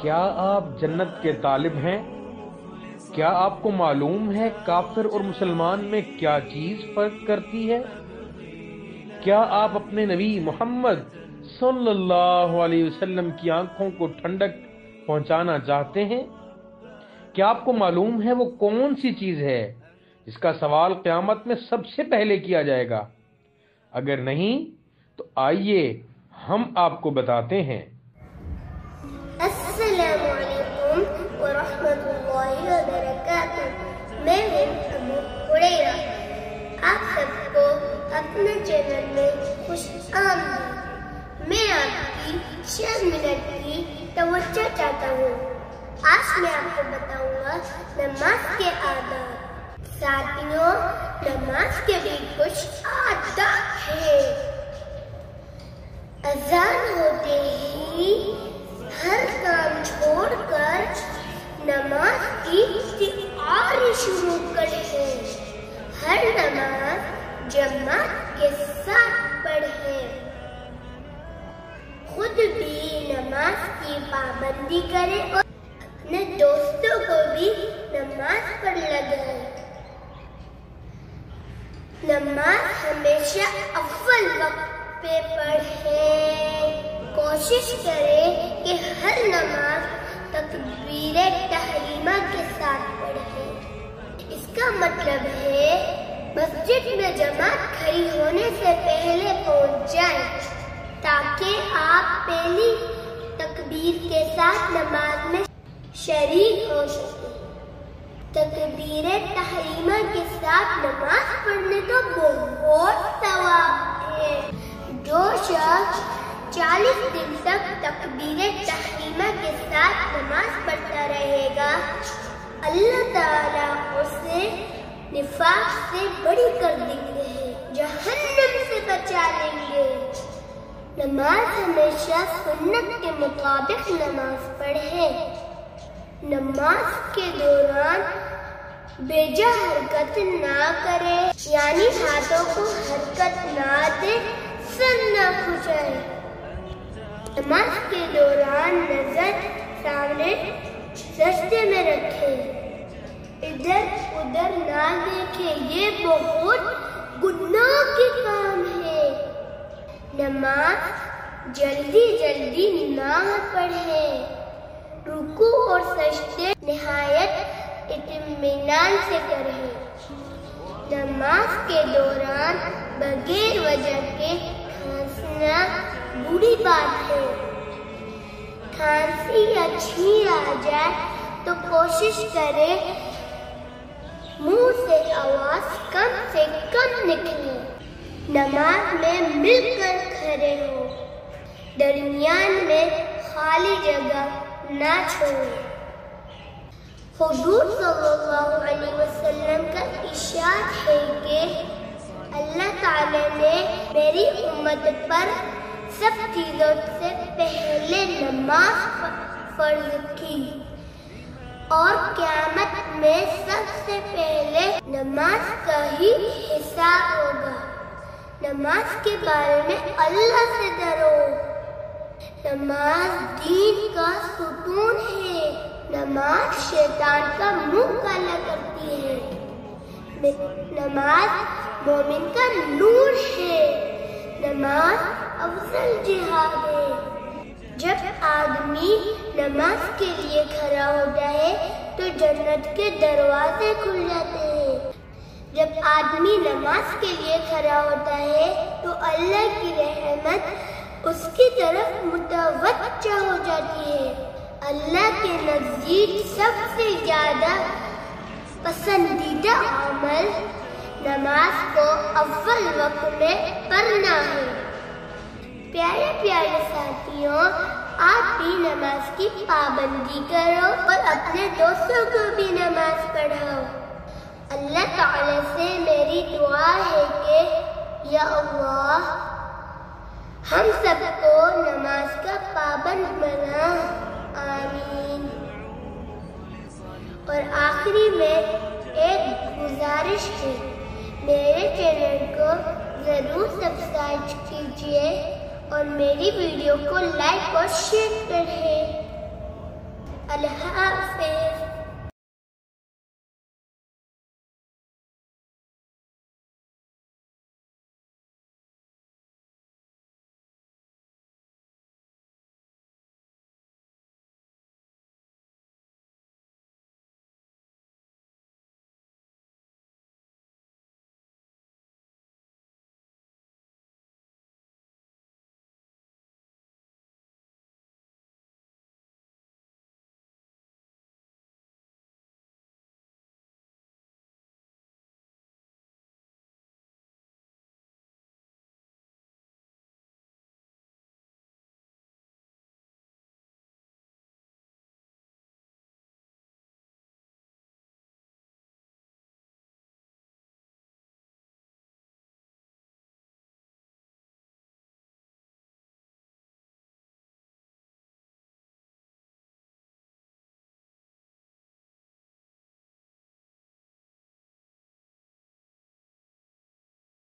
کیا آپ جنت کے طالب ہیں؟ کیا آپ کو معلوم ہے کافر اور مسلمان میں کیا چیز فرق کرتی ہے؟ کیا آپ اپنے نبی محمد صلی اللہ علیہ وسلم کی آنکھوں کو ٹھنڈک پہنچانا چاہتے ہیں؟ کیا آپ کو معلوم ہے وہ کون سی چیز ہے جس کا سوال قیامت میں سب سے پہلے کیا جائے گا؟ اگر نہیں تو آئیے ہم آپ کو بتاتے ہیں۔ السلام علیکم ورحمۃ اللہ وبرکاتہ۔ میں ہوں ابو ہریرہ۔ آپ سب کو اپنے چینل میں خوش آمدید۔ میں آپ کی چند منٹ کی توجہ چاہتا ہوں۔ آج میں آپ کو بتاؤں گا نماز کے آداب۔ ساتھیوں، نماز کے بھی کچھ آداب ہیں۔ اذان ہوتے ہی ہر کام چھوڑ کر نماز کی تیاری شروع کریں۔ ہر نماز جماعت کے ساتھ پڑھیں۔ خود بھی نماز کی پابندی کریں اور اپنے دوستوں کو بھی نماز پر لگائیں۔ نماز ہمیشہ اول وقت پہ پڑھیں۔ کوشش کریں کہ ہر نماز تکبیر تحریمہ کے ساتھ پڑھیں۔ اس کا مطلب ہے مسجد میں جماعت کھڑی ہونے سے پہلے پہنچ جائیں تاکہ آپ پہلی تکبیر کے ساتھ نماز میں شریک ہو سکیں۔ تکبیر تحریمہ کے ساتھ نماز پڑھنے کا بہت ثواب ہے۔ جو شخص 40 دن تک تکبیر تحریمہ کے ساتھ نماز پڑھتا رہے گا، اللہ تعالیٰ اسے نفاق سے بری کر دیں گے، جہنم سے بچا لیں گے۔ نماز ہمیشہ سنت کے مطابق نماز پڑھیں۔ نماز کے دوران بیجا حرکت نہ کریں، یعنی ہاتھوں کو حرکت نہ دیں، سر نہ کھجائیں۔ نماز کے دوران نظر سامنے سجدے میں رکھیں، ادھر ادھر نہ دیکھیں، یہ بہت گناہ کے کام ہے۔ نماز جلدی جلدی نہ پڑھیں۔ رکوع اور سجدے نہایت اطمینان سے کریں۔ نماز کے دوران بغیر وجہ کے کھانسنا بری بات ہے۔ کھانسی یا چھینک آ جائے تو کوشش کریں منہ سے آواز کم سے کم نکلے۔ نماز میں مل کر کھڑے ہو، درمیان میں خالی جگہ نہ چھوڑیں۔ حضور صلی اللہ علیہ وسلم کا ارشاد ہے کہ اللہ تعالی نے میری امت پر سب چیزوں سے پہلے نماز فرض کی اور قیامت میں سب سے پہلے نماز کا ہی حساب ہوگا۔ نماز کے بارے میں اللہ سے ڈرو۔ نماز دین کا ستون ہے۔ نماز شیطان کا منہ کالا کرتی ہے۔ نماز مومن کا نور ہے۔ نماز افضل جہاد ہے۔ جب آدمی نماز کے لیے کھڑا ہوتا ہے تو جنت کے دروازے کھل جاتے ہیں۔ جب آدمی نماز کے لیے کھڑا ہوتا ہے تو اللہ کی رحمت اس کی طرف متوجہ ہو جاتی ہے۔ اللہ کے نزدیک سب سے زیادہ پسندیدہ عمل نماز کو اول وقت میں پڑھنا ہے۔ پیارے پیارے ساتھیوں، آپ بھی نماز کی پابندی کرو اور اپنے دوستوں کو بھی نماز پڑھاؤ۔ اللہ تعالی سے میری دعا ہے کہ یا اللہ ہم سب کو نماز کا پابند بنا، آمین۔ اور آخری میں ایک گزارش ہے، میرے چینل کو ضرور سبسکرائب کیجیے اور میری ویڈیو کو لائک اور شیئر کریں۔ الحاق